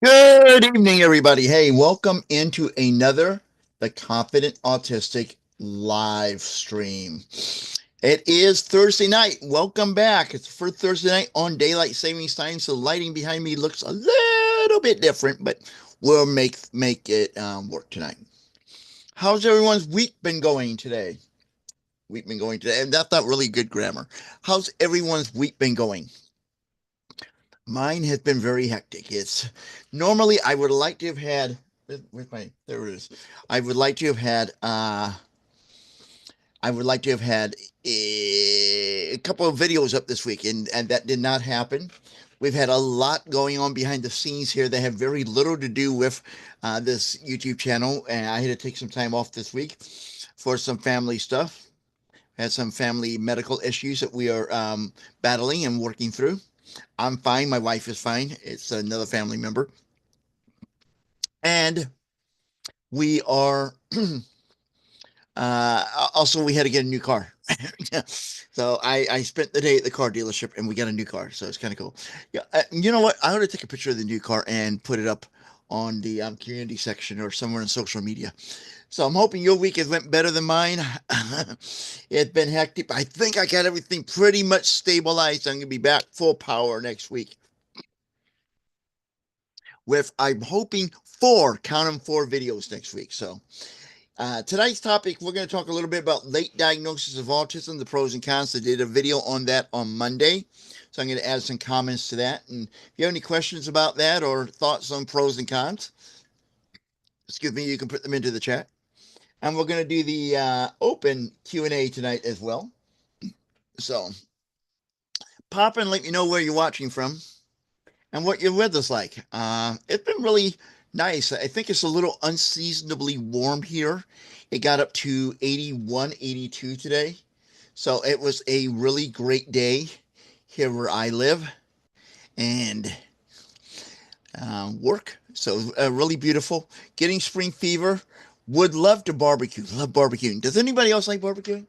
Good evening, everybody. Hey, welcome into another The Confident Autistic live stream. It is Thursday night. Welcome back. It's the first Thursday night on daylight savings time, so the lighting behind me looks a little bit different, but we'll make it work tonight. How's everyone's week been going today? Week been going today, and that's not really good grammar. How's everyone's week been going? Mine has been very hectic. It's normally I would like to have had with my there it is. I would like to have had I would like to have had a couple of videos up this week, and that did not happen. We've had a lot going on behind the scenes here that have very little to do with this YouTube channel, and I had to take some time off this week for some family stuff. Had some family medical issues that we are battling and working through. I'm fine. My wife is fine. It's another family member. And we are also, we had to get a new car. So I spent the day at the car dealership and we got a new car. So it's kind of cool. Yeah. You know what? I want to take a picture of the new car and put it up on the community section or somewhere in social media. So I'm hoping your week has went better than mine. It's been hectic. I think I got everything pretty much stabilized. I'm going to be back full power next week with, I'm hoping, count them, 4 videos next week. So tonight's topic, we're going to talk a little bit about late diagnosis of autism, the pros and cons. I did a video on that on Monday. So I'm going to add some comments to that. And if you have any questions about that or thoughts on pros and cons, excuse me, you can put them into the chat. And we're going to do the open Q&A tonight as well. So pop in, let me know where you're watching from and what your weather's like. It's been really nice. I think it's a little unseasonably warm here. It got up to 81, 82 today. So it was a really great day here where I live and work. So really beautiful. Getting spring fever. Would love to barbecue. Love barbecuing. Does anybody else like barbecuing?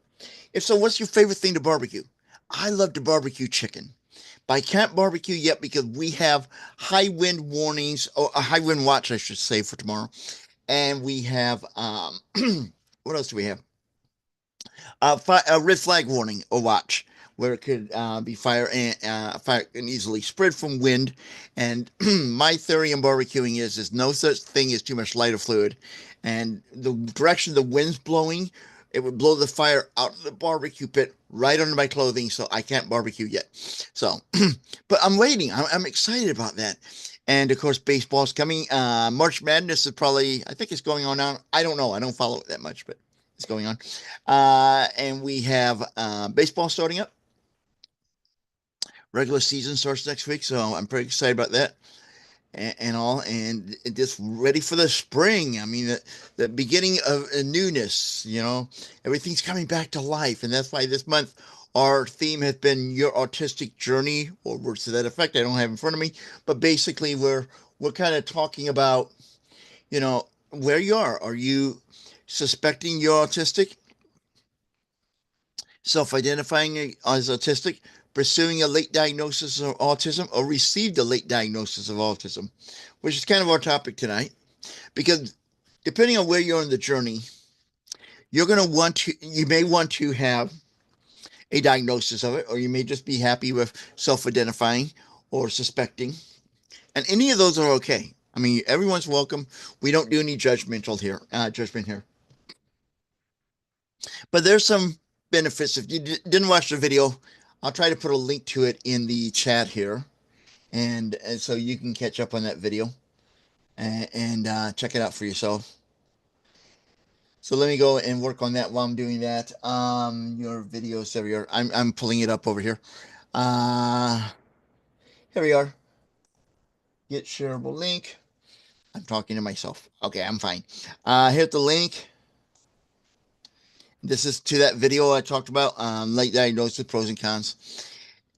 If so, what's your favorite thing to barbecue? I love to barbecue chicken. But I can't barbecue yet because we have high wind warnings, or a high wind watch, I should say, for tomorrow. And we have, what else do we have? A red flag warning or watch where it could be fire can easily spread from wind. And my theory in barbecuing is no such thing as too much lighter fluid. And the direction the wind's blowing, it would blow the fire out of the barbecue pit right under my clothing, so I can't barbecue yet. So, but I'm waiting. I'm excited about that. And of course, baseball's coming. March Madness is probably, I think it's going on now. I don't know. I don't follow it that much, but it's going on. And we have baseball starting up. Regular season starts next week, so I'm pretty excited about that and all, and just ready for the spring. I mean, the beginning of a newness. Everything's coming back to life, and that's why this month our theme has been your autistic journey, or words to that effect. I don't have in front of me, but basically we're kind of talking about where you are. Are you suspecting you're autistic? Self-identifying as autistic, pursuing a late diagnosis of autism, or received a late diagnosis of autism, which is kind of our topic tonight. Because depending on where you're in the journey, you may want to have a diagnosis of it, or you may just be happy with self-identifying or suspecting. And any of those are okay. I mean, everyone's welcome. We don't do any judgment here. But there's some benefits. If you didn't watch the video, I'll try to put a link to it in the chat here, and so you can catch up on that video and check it out for yourself. So let me go and work on that while I'm doing that. Your videos, there we are. I'm pulling it up over here. Uh, Here we are. Get shareable link. I'm talking to myself. Okay, I'm fine. Hit the link. This is to that video I talked about, late diagnosis, pros and cons.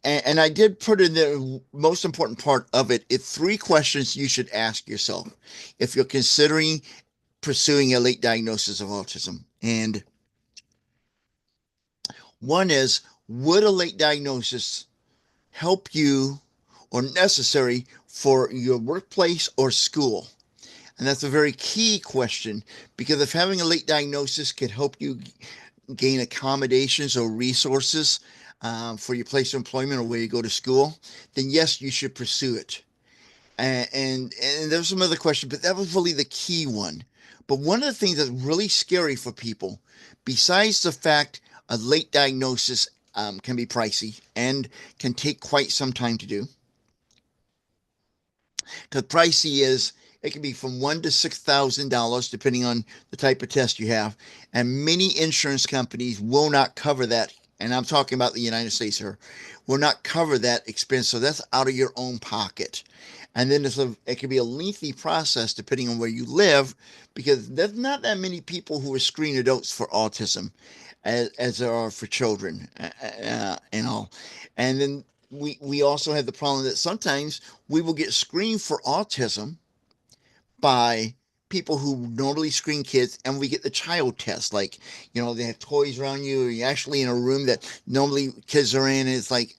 And I did put in the most important part of it. It's 3 questions you should ask yourself if you're considering pursuing a late diagnosis of autism. And one is, would a late diagnosis help you or necessary for your workplace or school? And that's a very key question, because if having a late diagnosis can help you gain accommodations or resources for your place of employment or where you go to school, then yes, you should pursue it. And there's some other questions, but that was really the key one. But one of the things that's really scary for people, besides the fact a late diagnosis can be pricey and can take quite some time to do, because pricey is, it can be from $1,000 to $6,000 depending on the type of test you have, and many insurance companies will not cover that. And I'm talking about the United States here, will not cover that expense. So that's out of your own pocket. And then it can be a lengthy process depending on where you live, because there's not that many people who are screened adults for autism as there are for children and all. And then we also have the problem that sometimes we will get screened for autism by people who normally screen kids, and we get the child test, like, they have toys around you, or you're actually in a room that normally kids are in. And it's like,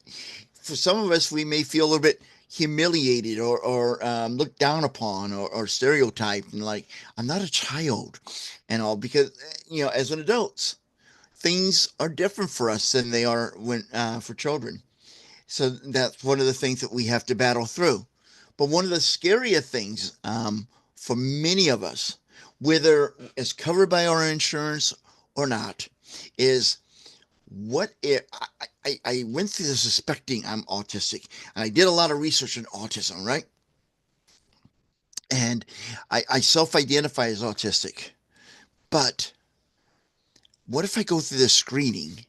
for some of us, we may feel a little bit humiliated or looked down upon or stereotyped, and like, I'm not a child and all, because as an adults, things are different for us than they are when for children. So that's one of the things that we have to battle through. But one of the scarier things for many of us, whether it's covered by our insurance or not, is what if I went through the suspecting I'm autistic, and I did a lot of research on autism, right? And I self identify as autistic. But what if I go through the screening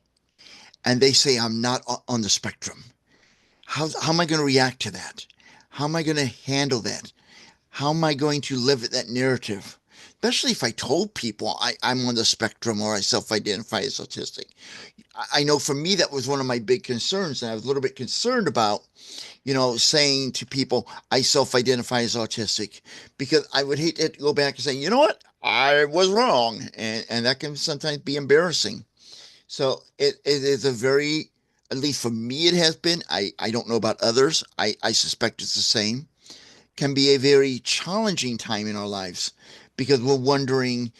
and they say I'm not on the spectrum? How am I going to react to that? How am I going to handle that? How am I going to live that narrative? Especially if I told people I'm on the spectrum or I self identify as autistic. I know for me, that was one of my big concerns. And I was a little bit concerned about, saying to people, I self identify as autistic, because I would hate to go back and say, you know what? I was wrong. And that can sometimes be embarrassing. So it is a very, at least for me, it has been. I don't know about others. I suspect it's the same. Can be a very challenging time in our lives, because we're wondering,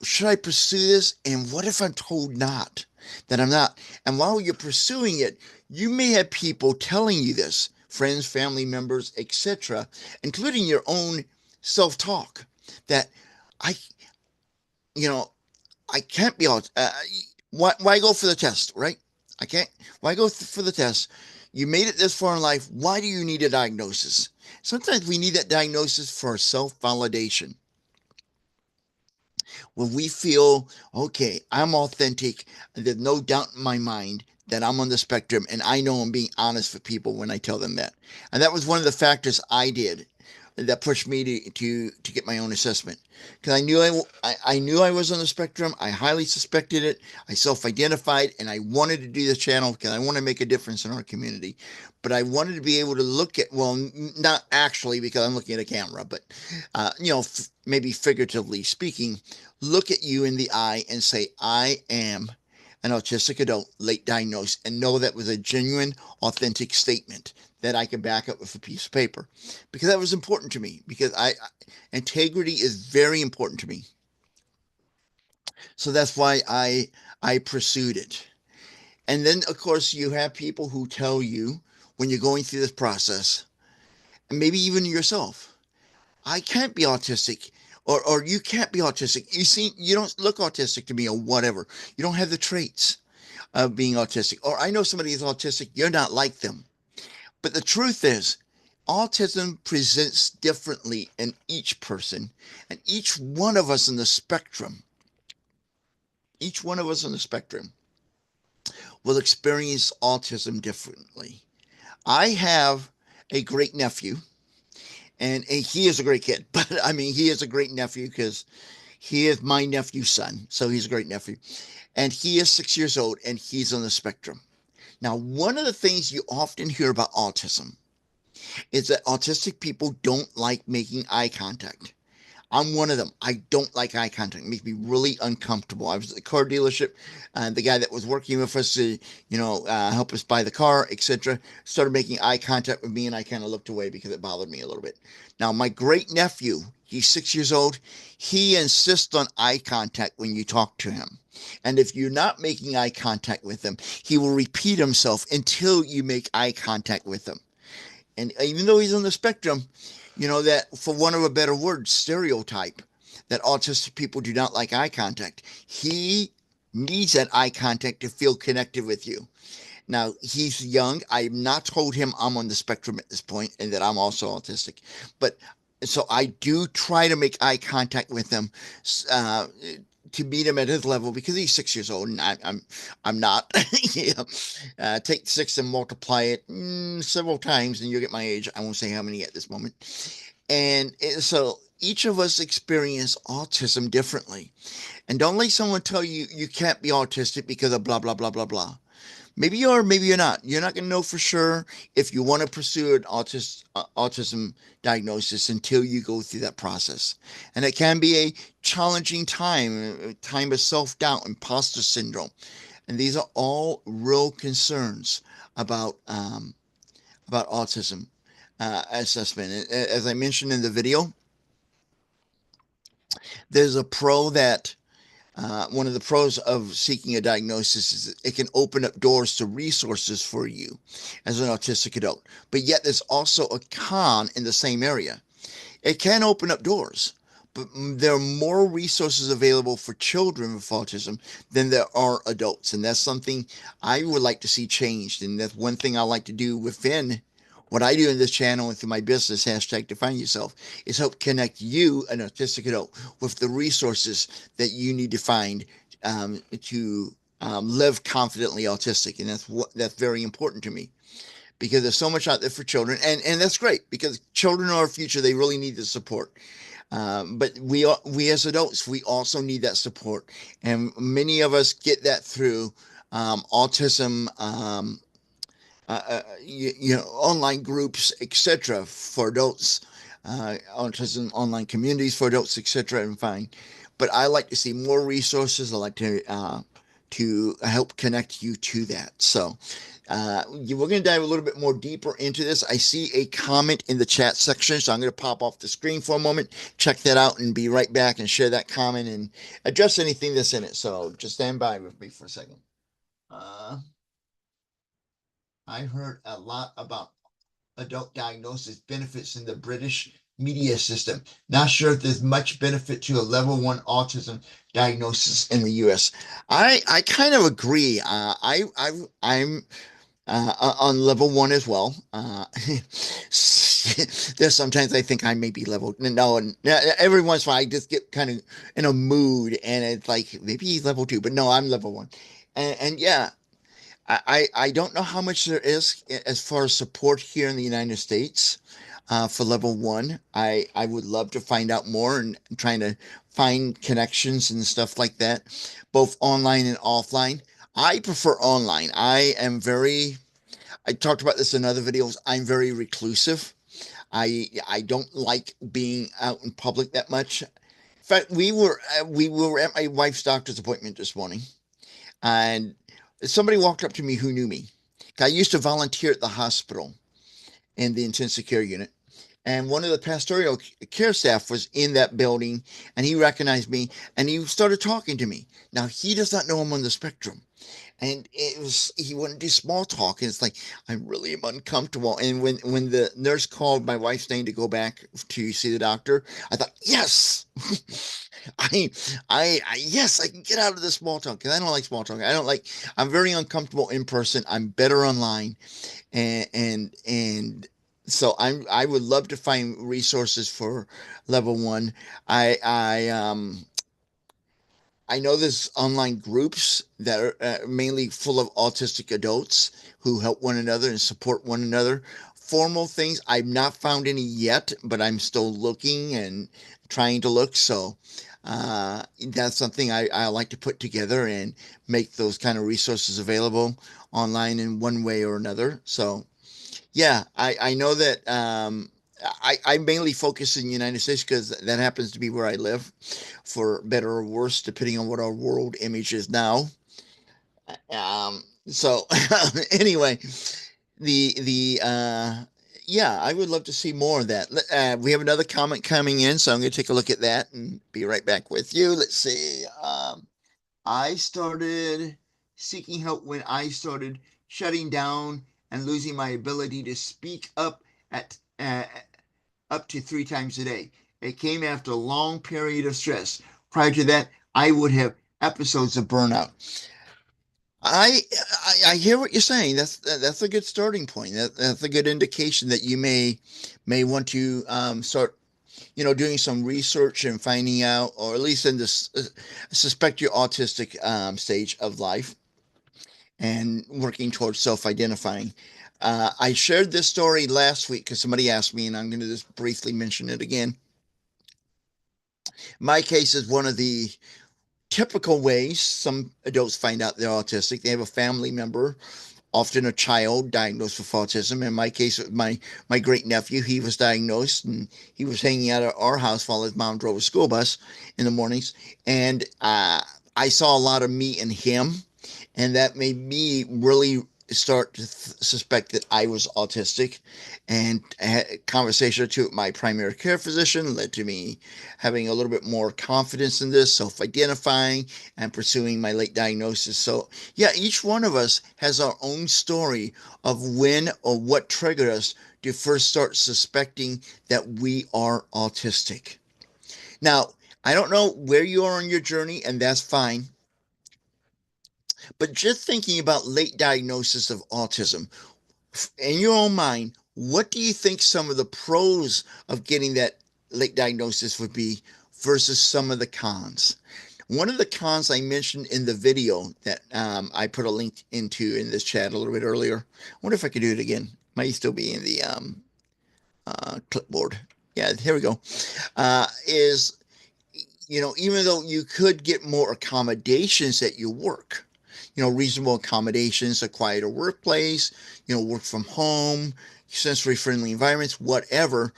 should I pursue this? And what if I'm told not, that I'm not? And while you're pursuing it, you may have people telling you this, friends, family members, etc., including your own self-talk, that I, you know, I can't be all. Why go for the test, right? I can't. Why go for the test? You made it this far in life. Why do you need a diagnosis? Sometimes we need that diagnosis for self validation. When we feel, okay, I'm authentic, and there's no doubt in my mind that I'm on the spectrum, and I know I'm being honest with people when I tell them that. And that was one of the factors I did that pushed me to get my own assessment, because I knew I was on the spectrum. I highly suspected it. I self-identified, and I wanted to do this channel because I want to make a difference in our community. But I wanted to be able to look at, well, not actually because I'm looking at a camera, but maybe figuratively speaking, look at you in the eye and say, I am an autistic adult, late diagnosed, and know that was a genuine, authentic statement that I could back up with a piece of paper, because that was important to me, because integrity is very important to me. So that's why I pursued it. And then, of course, you have people who tell you when you're going through this process, and maybe even yourself, I can't be autistic, or you can't be autistic. You don't look autistic to me, or whatever. You don't have the traits of being autistic. Or I know somebody is autistic, you're not like them. But the truth is, autism presents differently in each person, and each one of us on the spectrum, each one of us on the spectrum will experience autism differently. I have a great nephew, and he is a great kid, but I mean, he is a great nephew because he is my nephew's son. So he's a great nephew. And he is 6 years old, and he's on the spectrum. Now, one of the things you often hear about autism is that autistic people don't like making eye contact. I'm one of them. I don't like eye contact. It makes me really uncomfortable. I was at the car dealership, and the guy that was working with us to, help us buy the car, etc., started making eye contact with me, and I kind of looked away because it bothered me a little bit. Now, my great nephew, he's 6 years old. He insists on eye contact when you talk to him. And if you're not making eye contact with him, he will repeat himself until you make eye contact with him. And even though he's on the spectrum, that, for one of a better word, stereotype that autistic people do not like eye contact. He needs that eye contact to feel connected with you. Now, he's young. I've not told him I'm on the spectrum at this point and that I'm also autistic. But so I do try to make eye contact with him, uh, to meet him at his level because he's 6 years old and I'm not. Yeah. Take six and multiply it several times and you'll get my age. I won't say how many at this moment. And so each of us experience autism differently. And don't let someone tell you you can't be autistic because of blah, blah, blah, blah, blah. Maybe you are, maybe you're not. You're not going to know for sure if you want to pursue an autism diagnosis until you go through that process. And it can be a challenging time, a time of self doubt, imposter syndrome. And these are all real concerns about, about autism assessment. As I mentioned in the video, there's a pro that one of the pros of seeking a diagnosis is it can open up doors to resources for you as an autistic adult. But yet, there's also a con in the same area. It can open up doors, but there are more resources available for children with autism than there are adults. And that's something I would like to see changed. And that's one thing I like to do within what I do in this channel and through my business, hashtag define yourself, is help connect you, an autistic adult, with the resources that you need to find to live confidently autistic. And that's very important to me because there's so much out there for children, and that's great because children are our future. They really need the support. But we as adults, we also need that support, and many of us get that through autism. Online groups, etc., for adults, autism online communities for adults, etc., and fine. But I like to see more resources. I like to help connect you to that. So we're going to dive a little bit more deeper into this. I see a comment in the chat section, so I'm going to pop off the screen for a moment, check that out, and be right back and share that comment and address anything that's in it. So just stand by with me for a second. Uh, I heard a lot about adult diagnosis benefits in the British media system. Not sure if there's much benefit to a level one autism diagnosis in the US. I kind of agree. I'm on level one as well. There's sometimes I think I may be level no, and every once in a while I just get kind of in a mood and it's like maybe he's level two, but no, I'm level one. And yeah, I don't know how much there is as far as support here in the United States for level one. I would love to find out more and trying to find connections and stuff like that, both online and offline. I prefer online. I talked about this in other videos. I'm very reclusive. I don't like being out in public that much. In fact, we were at my wife's doctor's appointment this morning, and somebody walked up to me who knew me. I used to volunteer at the hospital in the intensive care unit. And one of the pastoral care staff was in that building and he recognized me and he started talking to me. Now, he does not know I'm on the spectrum. And he wouldn't do small talk. And it's like, I really am uncomfortable. And when the nurse called my wife's name to go back to see the doctor, I thought, yes, I, yes, I can get out of this small talk because I don't like small talk. I'm very uncomfortable in person. I'm better online and so I would love to find resources for level one. I know there's online groups that are mainly full of autistic adults who help one another and support one another. Formal things I've not found any yet, but I'm still looking and trying to look. So that's something I like to put together and make those kind of resources available online in one way or another. So yeah, I know that I mainly focus in the United States because that happens to be where I live, for better or worse, depending on what our world image is now. So anyway, the yeah, I would love to see more of that. We have another comment coming in, so I'm going to take a look at that and be right back with you. Let's see. I started seeking help when I started shutting down and losing my ability to speak up at up to 3 times a day. It came after a long period of stress. Prior to that, I would have episodes of burnout. I hear what you're saying. That's a good starting point. That's a good indication that you may want to start, doing some research and finding out, or at least in this, suspect your autistic stage of life and working towards self-identifying. I shared this story last week because somebody asked me, and I'm going to just briefly mention it again. My case is one of the typical ways some adults find out they're autistic. They have a family member, often a child, diagnosed with autism. In my case, my great nephew, he was diagnosed, and he was hanging out at our house while his mom drove a school bus in the mornings. And I saw a lot of me in him, and that made me really start to suspect that I was autistic. And a conversation or two with my primary care physician led to me having a little bit more confidence in this, self-identifying, and pursuing my late diagnosis. So yeah, each one of us has our own story of when or what triggered us to first start suspecting that we are autistic. Now, I don't know where you are on your journey, and that's fine. But just thinking about late diagnosis of autism, in your own mind, what do you think some of the pros of getting that late diagnosis would be versus some of the cons? One of the cons I mentioned in the video that I put a link into in this chat a little bit earlier. I wonder if I could do it again. Might still be in the clipboard. Yeah, here we go. Is, even though you could get more accommodations at your work, reasonable accommodations, a quieter workplace, work from home, sensory friendly environments, whatever.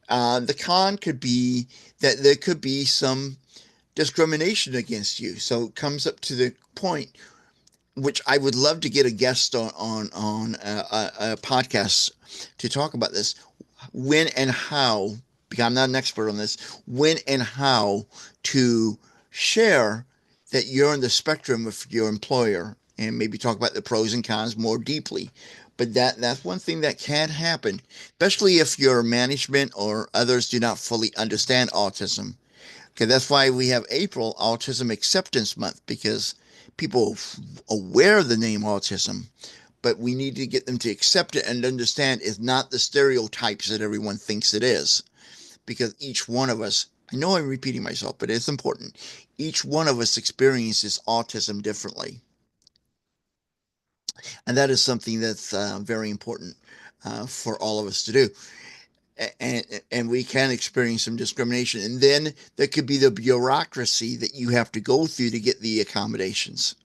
The con could be that there could be some discrimination against you. So it comes up to the point, which I would love to get a guest on a podcast to talk about this. When and how, because I'm not an expert on this, when and how to share that you're in the spectrum of your employer, and maybe talk about the pros and cons more deeply. But that's one thing that can happen, especially if your management or others do not fully understand autism. Okay, that's why we have April Autism Acceptance Month, because people aware of the name autism, but we need to get them to accept it and understand it's not the stereotypes that everyone thinks it is. Because each one of us, I know I'm repeating myself, but it's important. Each one of us experiences autism differently. And that is something that's very important for all of us to do. And we can experience some discrimination. And then there could be the bureaucracy that you have to go through to get the accommodations.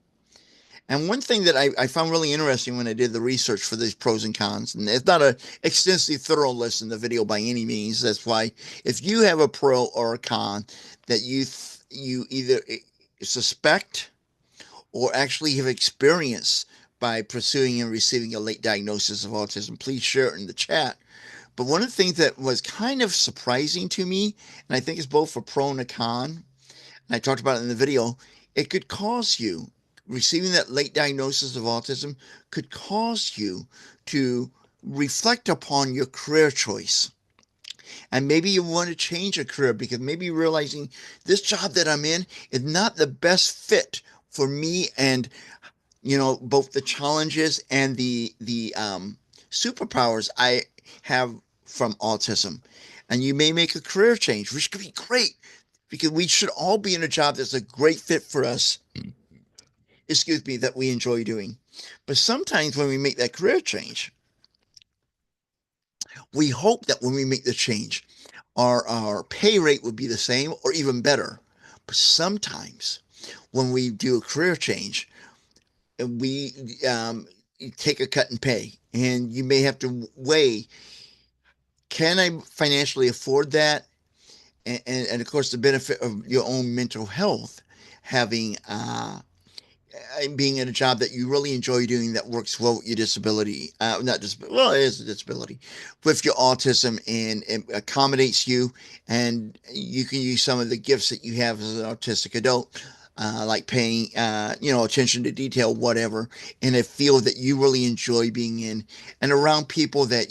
And one thing that I found really interesting when I did the research for these pros and cons, and it's not an extensive, thorough list in the video by any means. That's why if you have a pro or a con that you either suspect or actually have experienced by pursuing and receiving a late diagnosis of autism, please share it in the chat. But one of the things that was kind of surprising to me, and I think it's both a pro and a con, and I talked about it in the video, it could cause you, receiving that late diagnosis of autism could cause you to reflect upon your career choice. And maybe you want to change a career because maybe realizing this job that I'm in is not the best fit for me, and both the challenges and the superpowers I have from autism. And you may make a career change, which could be great because we should all be in a job that's a great fit for us, excuse me, that we enjoy doing. But sometimes when we make that career change, we hope that when we make the change, our pay rate would be the same or even better. But sometimes when we do a career change, we take a cut in pay, and you may have to weigh, Can I financially afford that? And of course, the benefit of your own mental health, having being in a job that you really enjoy doing that works well with your disability, not just well, it is a disability, with your autism and accommodates you, and you can use some of the gifts that you have as an autistic adult. Like paying, attention to detail, whatever, in a field that you really enjoy being in, and around people that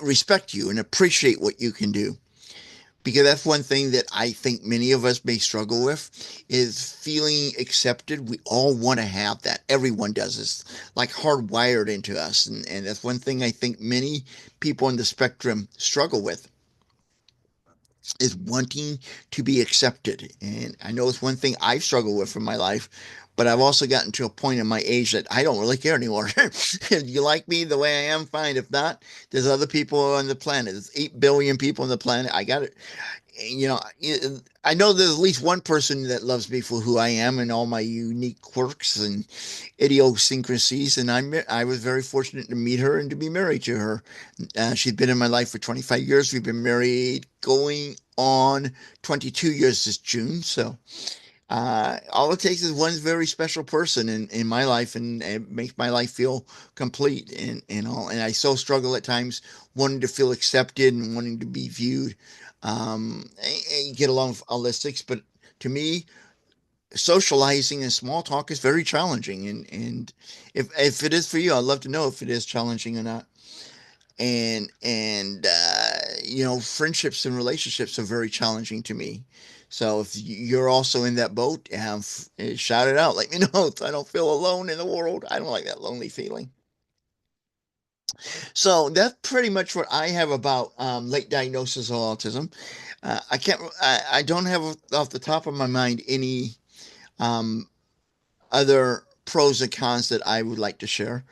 respect you and appreciate what you can do, because that's one thing that I think many of us may struggle with is feeling accepted. We all want to have that. Everyone does. It's like hardwired into us. And that's one thing I think many people on the spectrum struggle with is wanting to be accepted. And I know it's one thing I've struggled with in my life, but I've also gotten to a point in my age that I don't really care anymore. If you like me the way I am, fine. If not, there's other people on the planet. There's 8 billion people on the planet. I got it. I know there's at least one person that loves me for who I am and all my unique quirks and idiosyncrasies. And I was very fortunate to meet her and to be married to her. She's been in my life for 25 years. We've been married going on 22 years this June. So all it takes is one very special person in my life, and it makes my life feel complete and all. And I so struggle at times wanting to feel accepted and wanting to be viewed. And get along with holistics, but to me, socializing and small talk is very challenging. And if it is for you, I'd love to know if it is challenging or not. And friendships and relationships are very challenging to me. So if you're also in that boat, shout it out. Let me know so I don't feel alone in the world. I don't like that lonely feeling. So that's pretty much what I have about late diagnosis of autism. I don't have off the top of my mind any um, other pros and cons that I would like to share.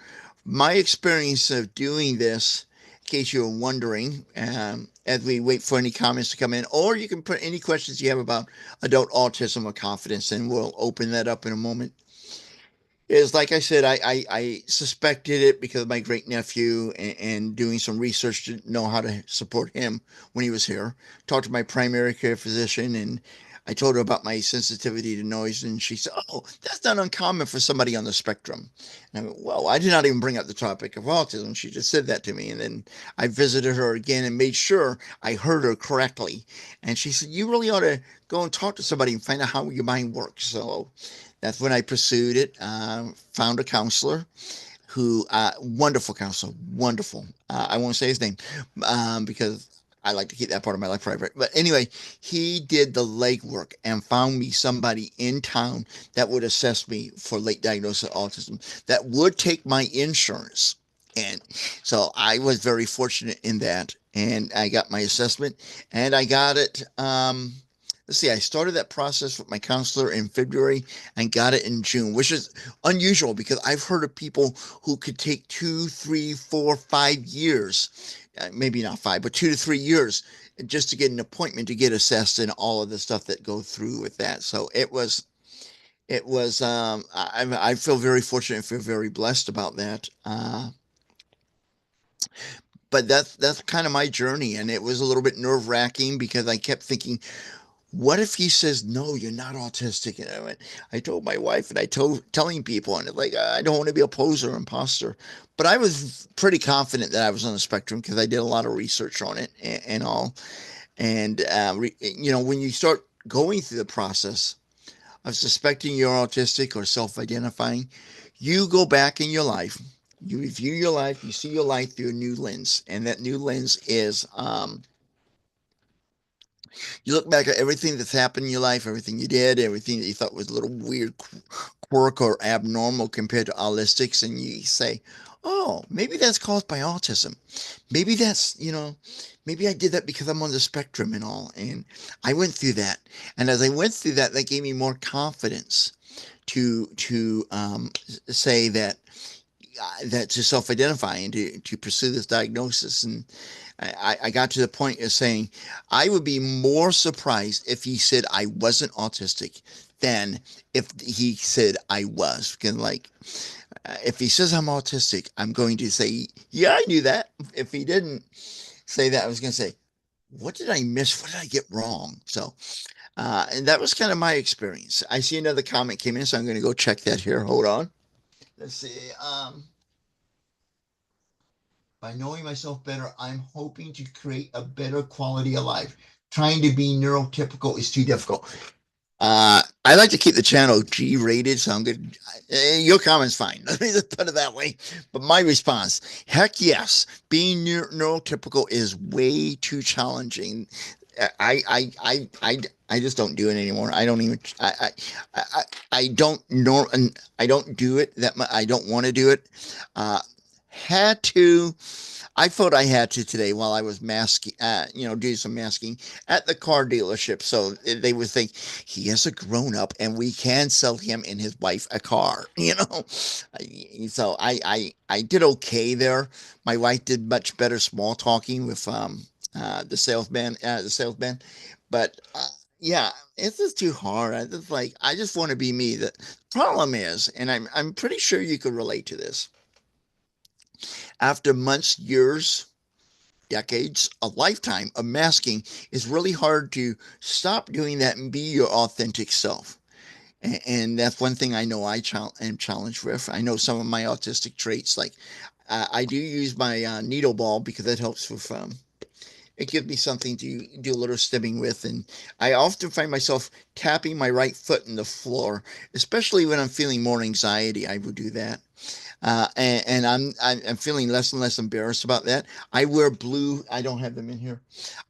My experience of doing this, in case you're wondering, as we wait for any comments to come in, or you can put any questions you have about adult autism or confidence, and we'll open that up in a moment, is like I said, I suspected it because of my great nephew and doing some research to know how to support him when he was here. Talked to my primary care physician, and I told her about my sensitivity to noise, and she said, "Oh, that's not uncommon for somebody on the spectrum." And I went, "Well, I did not even bring up the topic of autism." She just said that to me, and then I visited her again and made sure I heard her correctly. And she said, "You really ought to go and talk to somebody and find out how your mind works." So that's when I pursued it. Found a counselor who, wonderful counselor, wonderful. I won't say his name because I like to keep that part of my life private. But anyway, he did the legwork and found me somebody in town that would assess me for late diagnosis of autism, that would take my insurance. And so I was very fortunate in that. And I got my assessment and I got it. Let's see, I started that process with my counselor in February and got it in June, which is unusual because I've heard of people who could take 2, 3, 4, 5 years, maybe not five, but 2 to 3 years just to get an appointment to get assessed and all of the stuff that go through with that. So I feel very fortunate and feel very blessed about that. But that's kind of my journey, and it was a little bit nerve wracking because I kept thinking, what if he says no, you're not autistic? And I told my wife, and I told telling people, and like I don't want to be a poser or imposter, but I was pretty confident that I was on the spectrum because I did a lot of research on it and all. And when you start going through the process of suspecting you're autistic or self-identifying, you go back in your life. You review your life, you see your life through a new lens, and that new lens is you look back at everything that's happened in your life, everything you did, everything that you thought was a little weird quirk or abnormal compared to holistics, and you say, oh, maybe that's caused by autism. Maybe maybe I did that because I'm on the spectrum and all. And I went through that. And as I went through that, that gave me more confidence to say that to self-identify and to pursue this diagnosis. And I got to the point of saying I would be more surprised if he said I wasn't autistic than if he said I was. Because if he says I'm autistic, I'm going to say, yeah, I knew that. If he didn't say that. I was going to say, what did I miss? What did I get wrong? So, and that was kind of my experience. I see another comment came in, so I'm going to go check that here. Hold on. Let's see. By knowing myself better, I'm hoping to create a better quality of life. Trying to be neurotypical is too difficult. I like to keep the channel G rated, so I'm good. Your comment's fine. Let me just put it that way. But my response, heck yes, being neurotypical is way too challenging. I just don't do it anymore. I don't even. I, I don't know, and I don't do it that much. I don't want to do it. Uh, had to. I thought I had to today while I was masking, doing some masking at the car dealership. So they would think he is a grown up and we can sell him and his wife a car, you know? So I did okay there. My wife did much better small talking with, the salesman, but, yeah, it's just too hard. I just want to be me. The problem is, and I'm pretty sure you could relate to this. After months, years, decades, a lifetime of masking, it's really hard to stop doing that and be your authentic self. And that's one thing I know am challenged with. I know some of my autistic traits, like I do use my needle ball because that helps with it gives me something to do a little stimming with. And I often find myself tapping my right foot in the floor, especially when I'm feeling more anxiety. I would do that. And I'm feeling less and less embarrassed about that. I wear blue. I don't have them in here.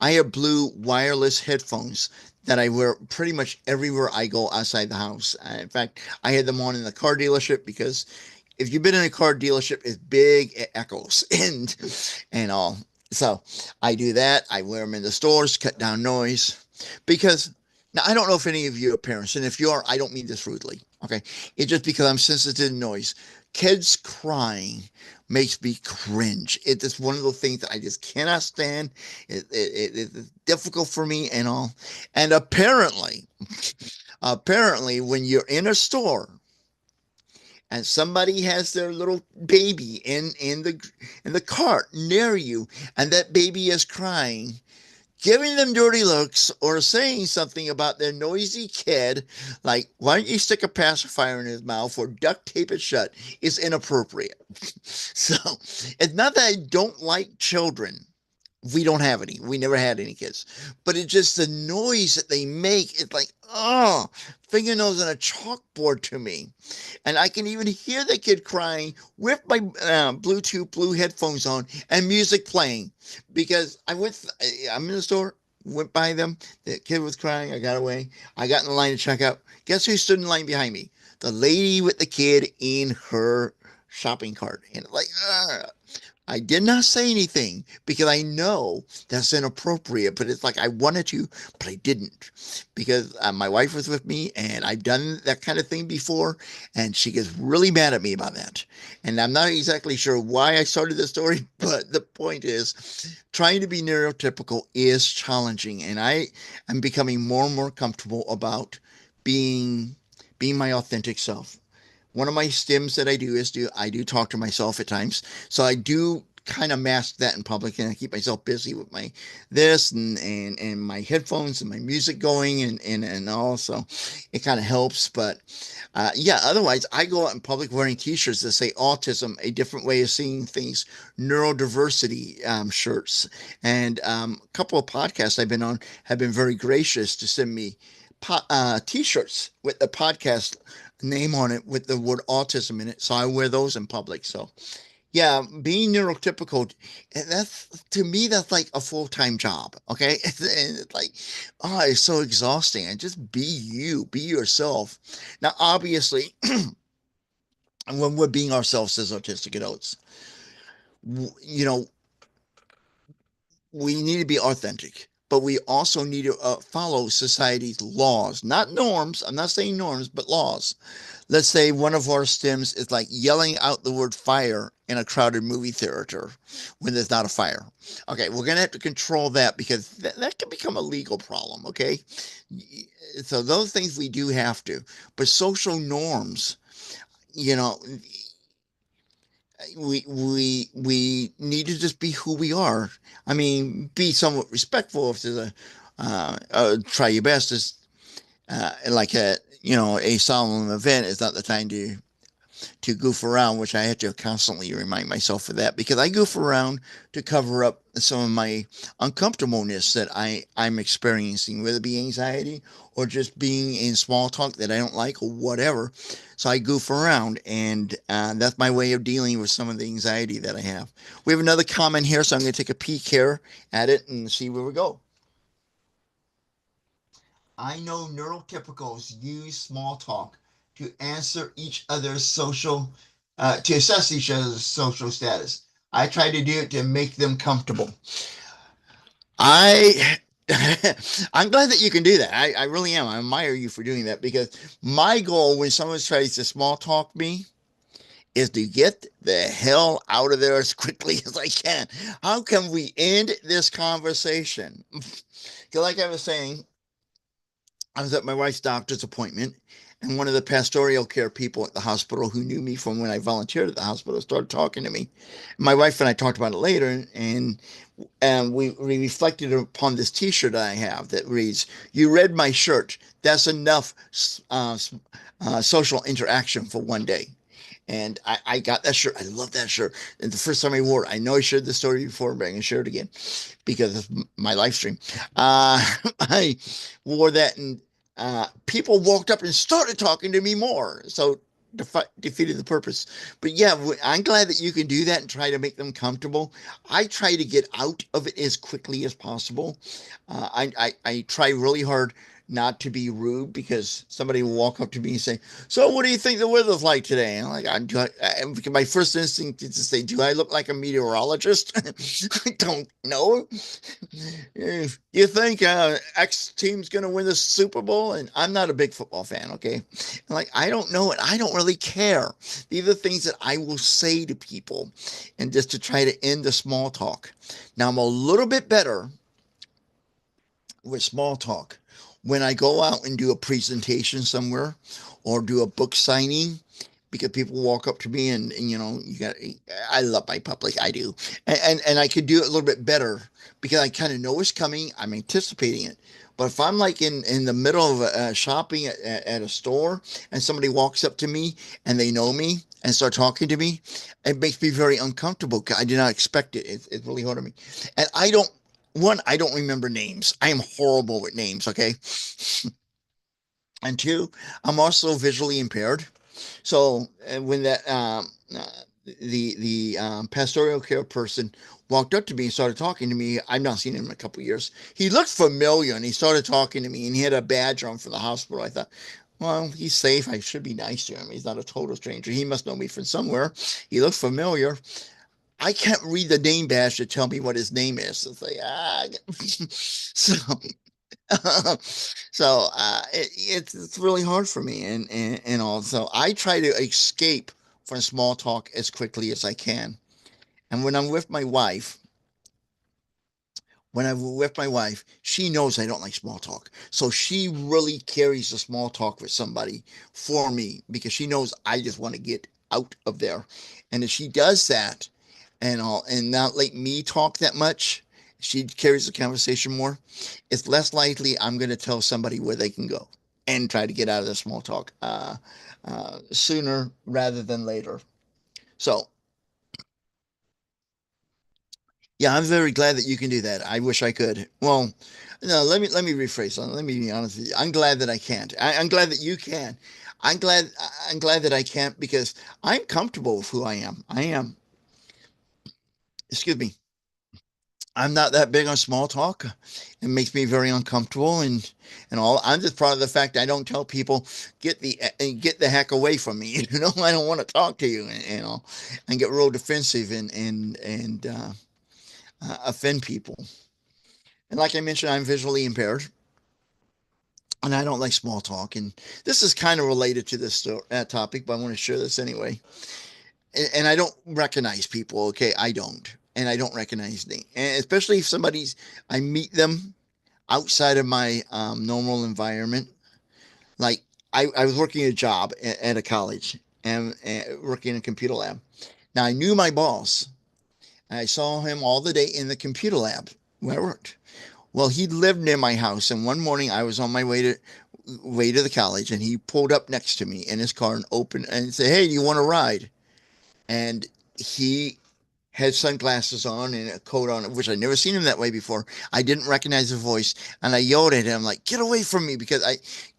I have blue wireless headphones that I wear pretty much everywhere I go outside the house. In fact, I had them on in the car dealership because if you've been in a car dealership, it's big, it echoes and all. So I do that. I wear them in the stores, cut down noise, because now I don't know if any of you are parents, and if you are, I don't mean this rudely. Okay, it's just because I'm sensitive to noise. Kids crying makes me cringe. It is one of those things that I just cannot stand. It's difficult for me and all. And apparently, when you're in a store and somebody has their little baby in the cart near you, and that baby is crying, giving them dirty looks or saying something about their noisy kid, like, why don't you stick a pacifier in his mouth or duct tape it shut, is inappropriate. So it's not that I don't like children. We don't have any. We never had any kids. But it's just the noise that they make. It's like, oh, fingernails on a chalkboard to me. And I can even hear the kid crying with my Bluetooth blue headphones on and music playing because I'm in the store, went by them. The kid was crying. I got away. I got in the line to check out. Guess who stood in line behind me? The lady with the kid in her shopping cart. And like, I did not say anything because I know that's inappropriate, but it's like I wanted to, but I didn't because my wife was with me and I've done that kind of thing before, and she gets really mad at me about that. And I'm not exactly sure why I started the story, but the point is trying to be neurotypical is challenging, and I am becoming more and more comfortable about being being my authentic self. One of my stims that I do talk to myself at times. So I do kind of mask that in public and I keep myself busy with my this and my headphones and my music going and all. So it kind of helps. But yeah, otherwise I go out in public wearing t-shirts that say autism, a different way of seeing things, neurodiversity shirts. And a couple of podcasts I've been on have been very gracious to send me t-shirts with the podcast name on it with the word autism in it. So I wear those in public. So yeah, being neurotypical, that's to me, that's like a full-time job. Okay. And it's like, oh, it's so exhausting. And just be you, be yourself. Now, obviously, when we're being ourselves as autistic adults, you know, we need to be authentic, but we also need to follow society's laws, not norms. I'm not saying norms, but laws. Let's say one of our stims is like yelling out the word fire in a crowded movie theater when there's not a fire. Okay, we're going to have to control that because that can become a legal problem. Okay. So those things we do have to, but social norms, you know, we need to just be who we are. I mean, be somewhat respectful if there's try your best. Is like a a solemn event is not the time to goof around, which I have to constantly remind myself of that because I goof around to cover up some of my uncomfortableness that I'm experiencing, whether it be anxiety or just being in small talk that I don't like or whatever. So I goof around, and that's my way of dealing with some of the anxiety that I have. We have another comment here, so I'm going to take a peek here at it and see where we go. I know neurotypicals use small talk to answer each other's to assess each other's social status. I try to do it to make them comfortable. I, I'm glad that you can do that. I really am. I admire you for doing that because my goal when someone tries to small talk me is to get the hell out of there as quickly as I can. How can we end this conversation? Because, like I was saying, I was at my wife's doctor's appointment, and one of the pastoral care people at the hospital who knew me from when I volunteered at the hospital started talking to me. My wife and I talked about it later, and we reflected upon this T-shirt I have that reads, "You read my shirt. That's enough social interaction for one day." And I got that shirt. I love that shirt. And the first time I wore it, I know I shared the story before, but I'm going to share it again because of my live stream. I wore that, and people walked up and started talking to me more. So defeated the purpose. But yeah, I'm glad that you can do that and try to make them comfortable. I try to get out of it as quickly as possible. I try really hard not to be rude because somebody will walk up to me and say, "So, what do you think the weather's like today?" And I'm like, my first instinct is to say, "Do I look like a meteorologist?" I don't know. You think X team's going to win the Super Bowl? And I'm not a big football fan, okay? Like, I don't know it. I don't really care. These are things that I will say to people and just to try to end the small talk. Now, I'm a little bit better with small talk when I go out and do a presentation somewhere or do a book signing because people walk up to me and you got I love my public. I do. And I could do it a little bit better because I kind of know it's coming. I'm anticipating it. But if I'm like in the middle of shopping at a store and somebody walks up to me and they know me and start talking to me, it makes me very uncomfortable because I did not expect it. It's really hard on me. And I don't remember names. I am horrible with names, okay? And two, I'm also visually impaired. So when the pastoral care person walked up to me and started talking to me, I've not seen him in a couple of years. He looked familiar and he started talking to me and he had a badge on for the hospital. I thought, well, he's safe. I should be nice to him. He's not a total stranger. He must know me from somewhere. He looked familiar. I can't read the name badge to tell me what his name is. It's like so it's really hard for me and all. So I try to escape from small talk as quickly as I can. And when I'm with my wife, she knows I don't like small talk. So she really carries the small talk with somebody for me because she knows I just want to get out of there. And if she does that and not let me talk that much, she carries the conversation more. It's less likely I'm going to tell somebody where they can go and try to get out of the small talk sooner rather than later. So yeah, I'm very glad that you can do that. I wish I could. Well, no, let me rephrase on. Let me be honest with you. I'm glad that I can't. I'm glad that you can. I'm glad I'm glad that I can't because I'm comfortable with who I am. I am. Excuse me. I'm not that big on small talk. It makes me very uncomfortable and all. I'm just proud of the fact I don't tell people get the heck away from me. I don't want to talk to you and get real defensive and offend people. And like I mentioned, I'm visually impaired and I don't like small talk. And this is kind of related to this topic, but I want to share this anyway. And I don't recognize people. Okay, I don't, and I don't recognize them, and especially if I meet them outside of my normal environment. Like I was working a job at a college and working in a computer lab. Now, I knew my boss. I saw him all the day in the computer lab where I worked. Well, he lived near my house, and one morning I was on my way to the college, and he pulled up next to me in his car and opened and said, "Hey, do you want to ride?" And he had sunglasses on and a coat on, which I'd never seen him that way before. I didn't recognize the voice, and I yelled at him like, "Get away from me!" Because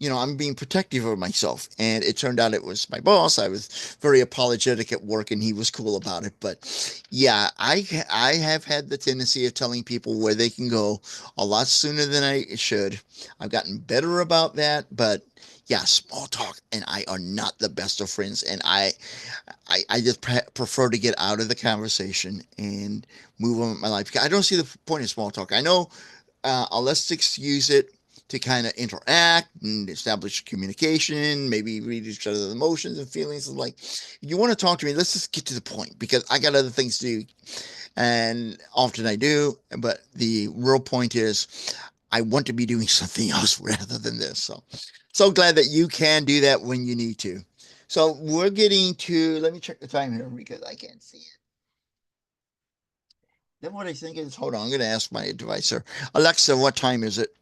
I'm being protective of myself. And it turned out it was my boss. I was very apologetic at work, and he was cool about it. But yeah, I have had the tendency of telling people where they can go a lot sooner than I should. I've gotten better about that, but yeah, small talk and I are not the best of friends, and I just prefer to get out of the conversation and move on with my life. I don't see the point in small talk. I know Aulistics use it to kind of interact and establish communication, maybe read each other's emotions and feelings. Like, if you want to talk to me, let's just get to the point because I got other things to do. And often I do. But the real point is, I want to be doing something else rather than this. So glad that you can do that when you need to. So we're getting to, let me check the time here because I can't see it. Then what I think is, hold on, I'm going to ask my device here. Alexa, what time is it?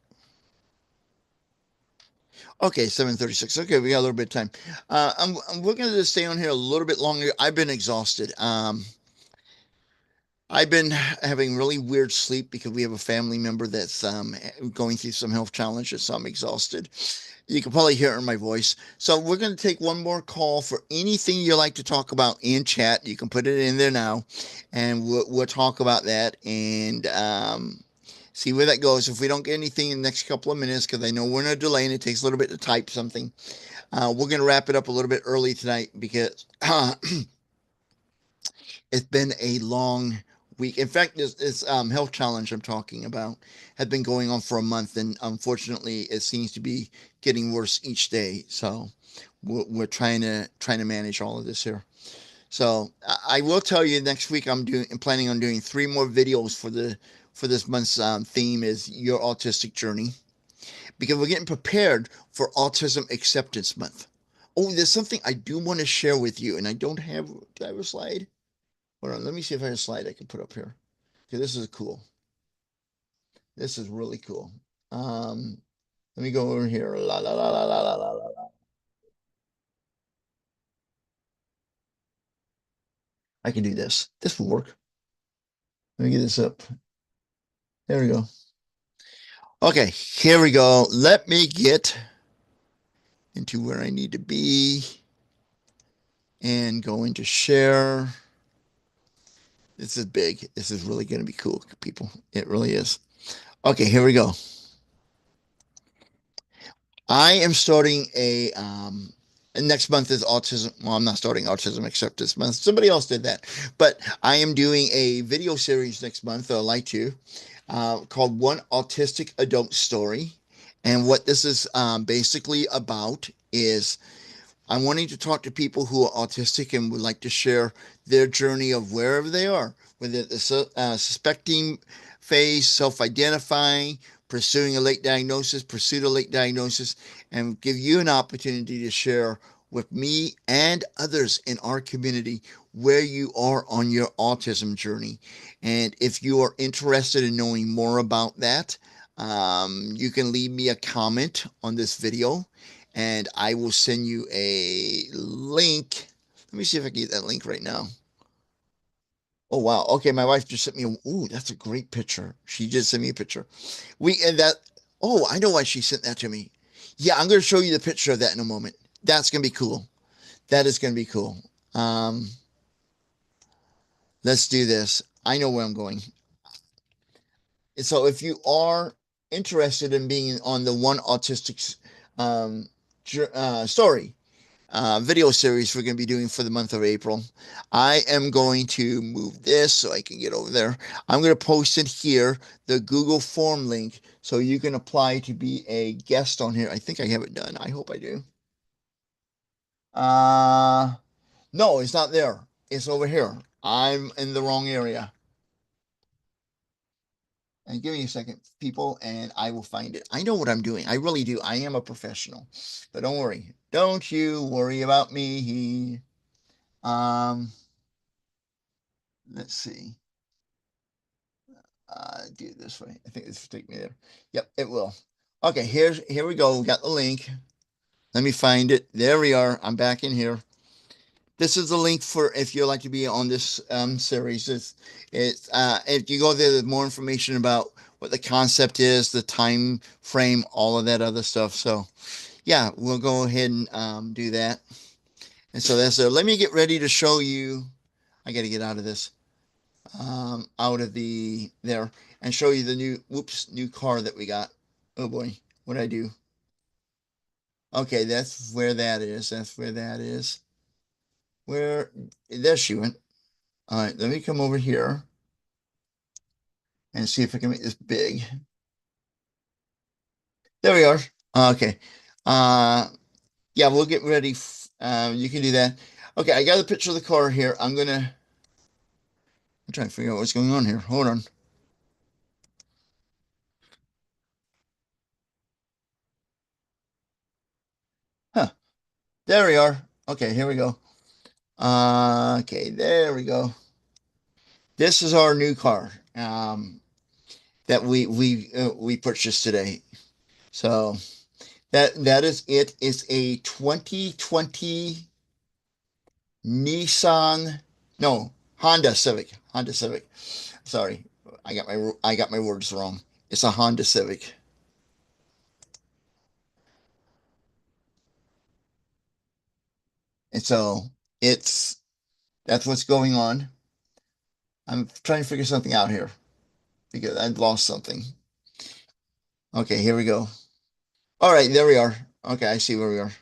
Okay, 7:36. Okay, we got a little bit of time. We're going to stay on here a little bit longer. I've been exhausted. I've been having really weird sleep because we have a family member that's going through some health challenges, so I'm exhausted. You can probably hear it in my voice. So we're going to take one more call for anything you like to talk about in chat. You can put it in there now, and we'll talk about that and see where that goes. If we don't get anything in the next couple of minutes, because I know we're in a delay and it takes a little bit to type something, we're going to wrap it up a little bit early tonight because it's been a long week. In fact, this health challenge I'm talking about had been going on for a month, and unfortunately, it seems to be getting worse each day. So we're trying to manage all of this here. So I will tell you next week I'm planning on doing 3 more videos for this month's theme is your autistic journey because we're getting prepared for Autism Acceptance Month. Oh, there's something I do want to share with you, and I don't have. Do I have a slide? Hold on, let me see if I have a slide I can put up here. Okay, this is cool. This is really cool. Um, Let me go over here. La la la la la la la la. I can do this. This will work. Let me get this up. There we go. Okay, here we go. Let me get into where I need to be and go into share. This is big. This is really going to be cool, people. It really is. Okay, here we go. I am starting and next month is autism. Well, I'm not starting autism acceptance month. Somebody else did that, but I am doing a video series next month. I'd like to called One Autistic Adult Story, and what this is basically about is I'm wanting to talk to people who are autistic and would like to share their journey of wherever they are, whether it's the suspecting phase, self identifying, pursuing a late diagnosis, pursuit of late diagnosis, and give you an opportunity to share with me and others in our community where you are on your autism journey. And if you are interested in knowing more about that, you can leave me a comment on this video and I will send you a link. Let me see if I can get that link right now. Oh wow. Okay, my wife just sent me a ooh, that's a great picture. She just sent me a picture. We and that oh, I know why she sent that to me. Yeah, I'm gonna show you the picture of that in a moment. That's gonna be cool. That is gonna be cool. Um, let's do this. I know where I'm going. So if you are interested in being on the One Autistic um, story, video series we're going to be doing for the month of April. I am going to move this so I can get over there. I'm going to post it here, the Google form link, so you can apply to be a guest on here. I think I have it done. I hope I do. Uh, no, it's not there. It's over here. I'm in the wrong area. And give me a second, people, and I will find it. I know what I'm doing. I really do. I am a professional. But don't worry. Don't you worry about me. Um, let's see. Do it this way. I think this will take me there. Yep, it will. Okay, here we go. We got the link. Let me find it. There we are. I'm back in here. This is the link for if you'd like to be on this series. If you go there, there's more information about what the concept is, the time frame, all of that other stuff. So yeah, we'll go ahead and do that. And so that's it. Let me get ready to show you. I got to get out of this, out of the there, and show you the new car that we got. Oh boy, what I do? Okay, that's where that is. That's where that is. Where there she went. All right, let me come over here and see if I can make this big. There we are. Okay. Uh, yeah, we'll get ready. You can do that. Okay, I got a picture of the car here. I'm trying to figure out what's going on here. Hold on. Huh. There we are. Okay, here we go. Okay, there we go. This is our new car that we purchased today. So that is it. It's a 2020 Nissan, no, Honda Civic. Honda Civic. Sorry, I got my words wrong. It's a Honda Civic. And so it's that's what's going on. I'm trying to figure something out here because I've lost something. Okay, here we go. All right, there we are. Okay, I see where we are.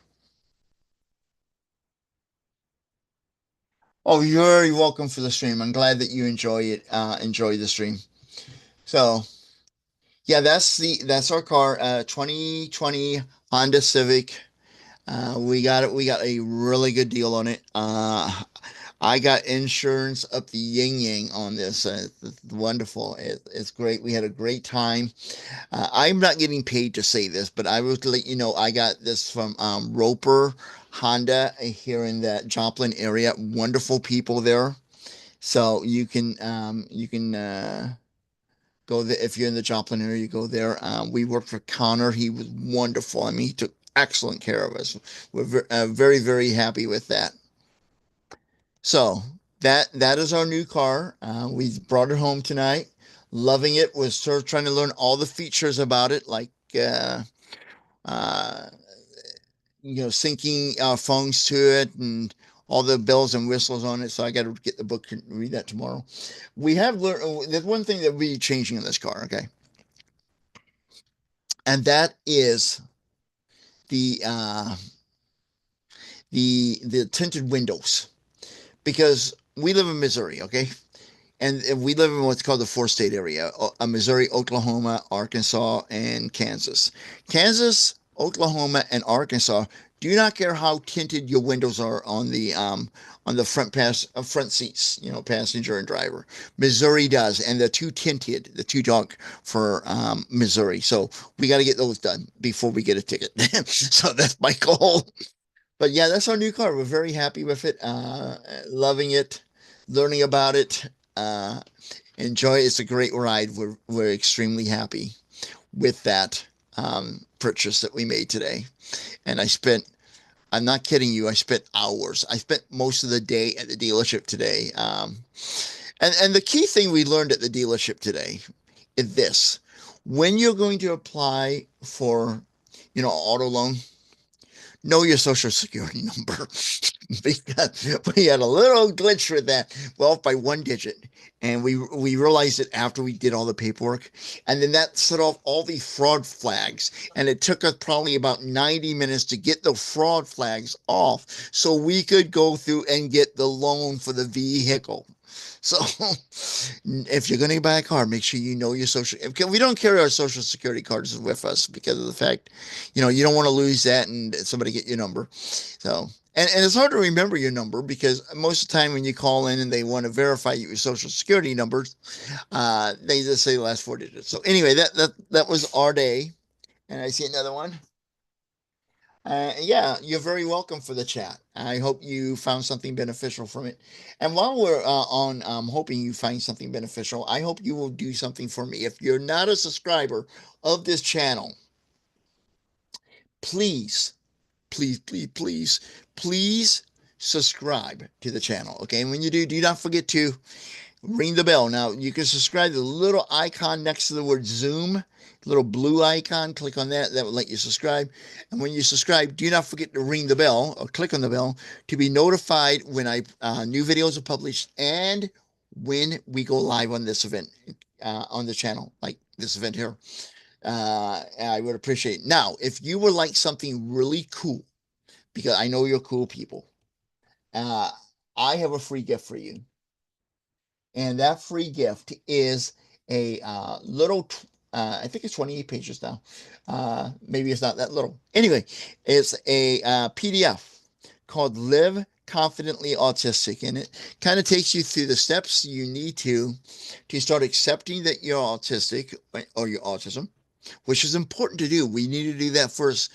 Oh, you're very welcome for the stream. I'm glad that you enjoy the stream. So yeah, that's our car, 2020 Honda Civic. We got it. We got a really good deal on it. I got insurance up the yin yang on this. It's wonderful. It's great. We had a great time. I'm not getting paid to say this, but I will let you know I got this from Roper Honda here in the Joplin area. Wonderful people there. So you can go there if you're in the Joplin area. You go there. We worked for Connor. He was wonderful. I mean, he took excellent care of us. We're very very happy with that. So that is our new car. We brought it home tonight. Loving it. Was sort of trying to learn all the features about it, like uh, syncing our phones to it and all the bells and whistles on it. So I got to get the book and read that tomorrow. We have learned. There's one thing that we're changing in this car, okay, and that is the uh, the tinted windows because we live in Missouri, okay, and we live in what's called the four-state area: Missouri, Oklahoma, Arkansas, and Kansas. Kansas, Oklahoma, and Arkansas do not care how tinted your windows are on the front seats, passenger and driver. Missouri does, and they're too tinted, the too dark for Missouri. So we got to get those done before we get a ticket. So that's my goal. But yeah, that's our new car. We're very happy with it. Loving it, learning about it. Uh, Enjoy. It's a great ride. We're extremely happy with that purchase that we made today. And I'm not kidding you. I spent hours. I spent most of the day at the dealership today. And the key thing we learned at the dealership today is this: when you're going to apply for, auto loan, know your social security number because we had a little glitch with that. Well, off by one digit, and we realized it after we did all the paperwork, and then that set off all the fraud flags, and it took us probably about 90 minutes to get the fraud flags off so we could go through and get the loan for the vehicle. So if you're going to buy a car, make sure you know your social. We don't carry our social security cards with us because of the fact, you don't want to lose that and somebody get your number. So and it's hard to remember your number because most of the time when you call in and they want to verify your social security numbers, they just say the last four digits. So anyway, that was our day, and I see another one. Yeah, you're very welcome for the chat. I hope you found something beneficial from it. And while we're on hoping you find something beneficial, I hope you will do something for me. If you're not a subscriber of this channel, please, please subscribe to the channel. Okay. And when you do, do not forget to ring the bell. Now, you can subscribe to the little icon next to the word Zoom, little blue icon. Click on that. That will let you subscribe. And when you subscribe, do not forget to ring the bell or click on the bell to be notified when new videos are published and when we go live on this event on the channel, like this event here. I would appreciate it. Now, if you would like something really cool, because I know you're cool people, uh, I have a free gift for you. And that free gift is a I think it's 28 pages now. Maybe it's not that little. Anyway, it's a PDF called Live Confidently Autistic. And it kind of takes you through the steps you need to start accepting that you're autistic or your autism, which is important to do. We need to do that first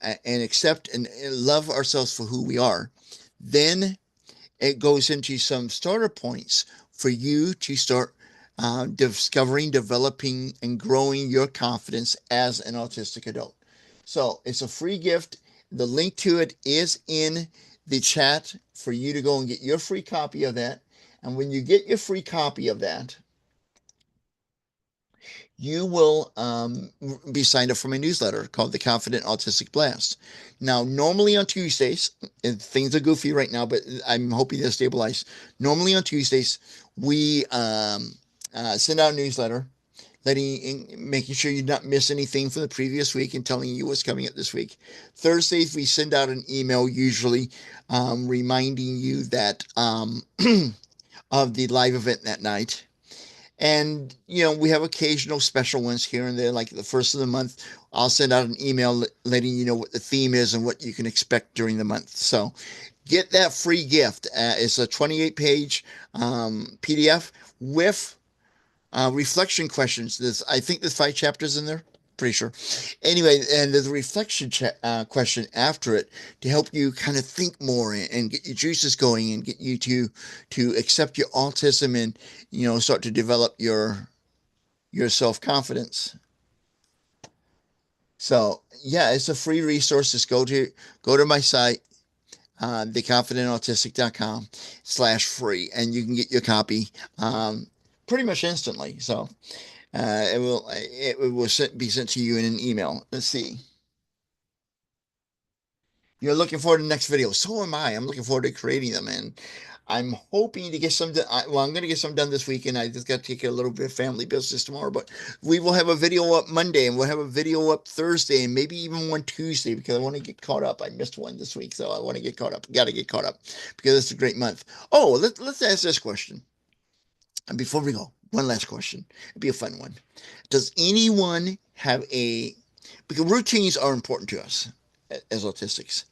and accept and love ourselves for who we are. Then it goes into some starter points for you to start discovering, developing, and growing your confidence as an autistic adult. So it's a free gift. The link to it is in the chat for you to go and get your free copy of that. And when you get your free copy of that, you will be signed up for my newsletter called the Confident Autistic Blast. Now, normally on Tuesdays, and things are goofy right now, but I'm hoping they'll stabilize. Normally on Tuesdays, we send out a newsletter, making sure you not miss anything from the previous week and telling you what's coming up this week. Thursdays, we send out an email, usually reminding you that of the live event that night. And, we have occasional special ones here and there, like the first of the month. I'll send out an email letting you know what the theme is and what you can expect during the month. So get that free gift. It's a 28-page PDF with reflection questions. I think there's 5 chapters in there. Pretty sure. Anyway, and there's a reflection question after it to help you kind of think more and get your juices going and get you to accept your autism and start to develop your self confidence. So yeah, it's a free resource. Just go to my site, theconfidentautistic.com/free, and you can get your copy pretty much instantly. So it will be sent to you in an email. Let's see. You're looking forward to the next video. So am I. I'm looking forward to creating them, and I'm hoping to get some done. Well, I'm going to get some done this weekend. I just got to take care of a little bit of family business tomorrow, but we will have a video up Monday, and we'll have a video up Thursday, and maybe even one Tuesday because I want to get caught up. I missed one this week, so I want to get caught up. Got to get caught up because it's a great month. Oh, let's ask this question. And before we go, one last question. It'd be a fun one. Does anyone have because routines are important to us as autistics.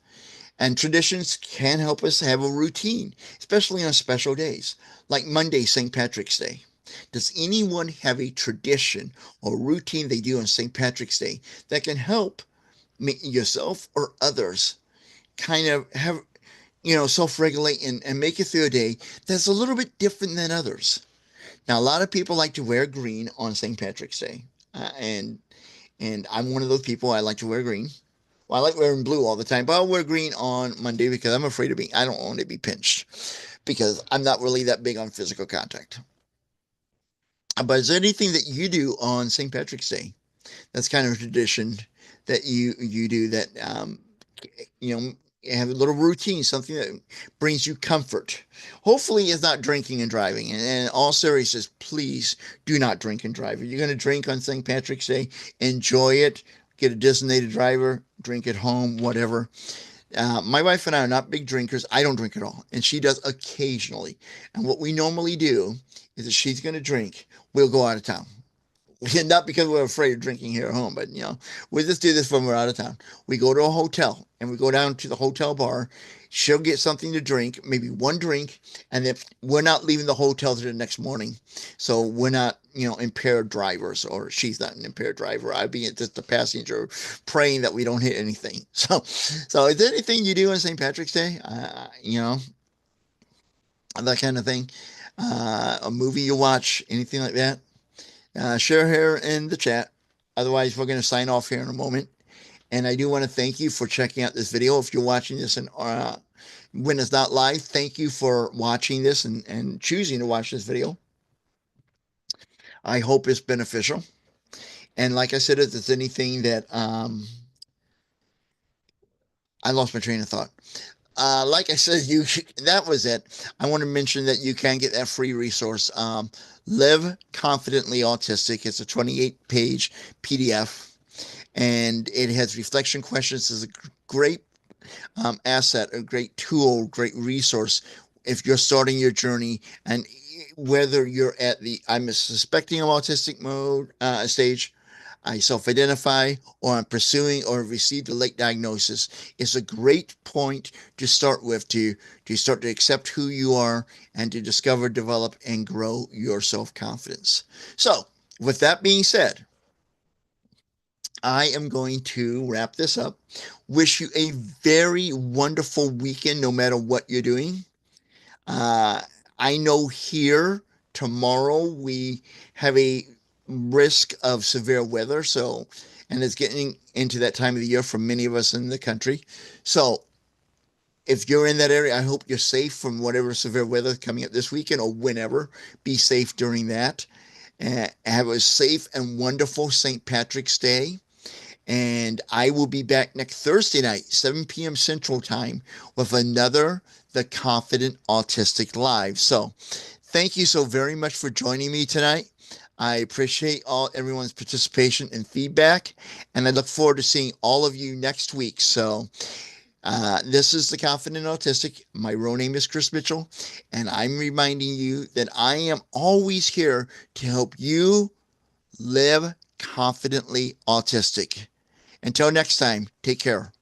And traditions can help us have a routine, especially on special days, like Monday, St. Patrick's Day. Does anyone have a tradition or routine they do on St. Patrick's Day that can help yourself or others kind of have, self-regulate and make it through a day that's a little bit different than others? Now, a lot of people like to wear green on St. Patrick's Day, and I'm one of those people. I like to wear green. Well, I like wearing blue all the time, but I'll wear green on Monday because I'm afraid of I don't want to be pinched because I'm not really that big on physical contact. But is there anything that you do on St. Patrick's Day that's kind of a tradition that you do that, you know, have a little routine, something that brings you comfort? Hopefully, it's not drinking and driving. And in all seriousness, please do not drink and drive. If you're going to drink on St. Patrick's Day, enjoy it. Get a designated driver, drink at home, whatever. My wife and I are not big drinkers. I don't drink at all, and she does occasionally. And what we normally do is if she's going to drink, we'll go out of town. Not because we're afraid of drinking here at home, but we just do this when we're out of town. We go to a hotel and we go down to the hotel bar. She'll get something to drink, maybe one drink, and then we're not leaving the hotel to the next morning. So we're not, impaired drivers, or she's not an impaired driver. I'd be just a passenger praying that we don't hit anything. So is there anything you do on St. Patrick's Day? That kind of thing. A movie you watch, anything like that? Share here in the chat. Otherwise, we're going to sign off here in a moment. And I do want to thank you for checking out this video. If you're watching this and when it's not live, thank you for watching this and choosing to watch this video. I hope it's beneficial. And like I said, if there's anything that I lost my train of thought. Like I said, that was it. I want to mention that you can get that free resource. Live Confidently Autistic. It's a 28-page PDF, and it has reflection questions. It's a great asset, a great tool, great resource if you're starting your journey, and whether you're at the I'm suspecting of autistic mode stage, I self-identify, or I'm pursuing or received a late diagnosis. It's a great point to start with to start to accept who you are and to discover, develop, and grow your self-confidence. So, with that being said, I am going to wrap this up. Wish you a very wonderful weekend, no matter what you're doing. Uh, I know here tomorrow we have a risk of severe weather, and it's getting into that time of the year for many of us in the country. So, if you're in that area, I hope you're safe from whatever severe weather coming up this weekend or whenever. Be safe during that. Have a safe and wonderful St. Patrick's Day. And I will be back next Thursday night, 7 p.m. Central Time, with another The Confident Autistic Live. So thank you so very much for joining me tonight. I appreciate everyone's participation and feedback, and I look forward to seeing all of you next week. So this is The Confident Autistic. My real name is Chris Mitchell, and I'm reminding you that I am always here to help you live confidently autistic. Until next time, take care.